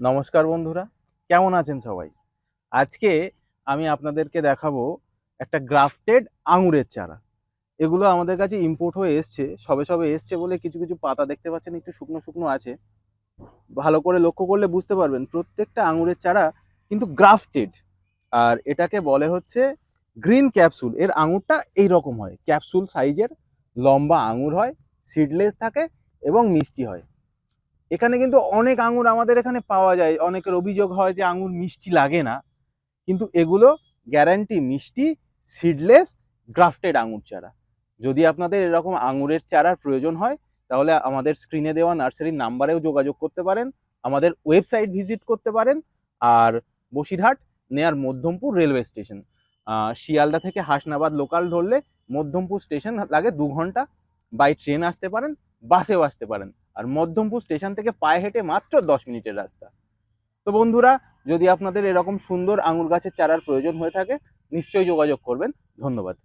নমস্কার বন্ধুরা, কেমন আছেন সবাই? আজকে আমি আপনাদেরকে দেখাবো একটা গ্রাফটেড আঙুরের চারা। এগুলো আমাদের কাছে ইম্পোর্ট হয়ে এসছে, সবে সবে এসছে বলে কিছু কিছু পাতা দেখতে পাচ্ছেন একটু শুকনো শুকনো আছে। ভালো করে লক্ষ্য করলে বুঝতে পারবেন প্রত্যেকটা আঙুরের চারা কিন্তু গ্রাফটেড। আর এটাকে বলে হচ্ছে গ্রিন ক্যাপসুল। এর আঙুরটা এইরকম হয়, ক্যাপসুল সাইজের লম্বা আঙুর হয়, সিডলেস থাকে এবং মিষ্টি হয়। এখানে কিন্তু অনেক আঙুর আমাদের এখানে পাওয়া যায়, অনেকের অভিযোগ হয় যে আঙুর মিষ্টি লাগে না, কিন্তু এগুলো গ্যারান্টি মিষ্টি, সিডলেস, গ্রাফটেড আঙুর চারা। যদি আপনাদের এরকম আঙুরের চারার প্রয়োজন হয় তাহলে আমাদের স্ক্রিনে দেওয়া নার্সারির নাম্বারেও যোগাযোগ করতে পারেন, আমাদের ওয়েবসাইট ভিজিট করতে পারেন। আর বসিরহাট নেয়ার মধ্যমপুর রেলওয়ে স্টেশন, শিয়ালদা থেকে হাসনাবাদ লোকাল ধরলে মধ্যমপুর স্টেশন লাগে 2 ঘন্টা। বাই ট্রেন আসতে পারেন, বাসেও আসতে পারেন। আর মধ্যমপুর স্টেশন থেকে পায়ে হেঁটে মাত্র 10 মিনিটের রাস্তা। তো বন্ধুরা, যদি আপনাদের এরকম সুন্দর আঙুর গাছের চারার প্রয়োজন হয়ে থাকে নিশ্চয়ই যোগাযোগ করবেন। ধন্যবাদ।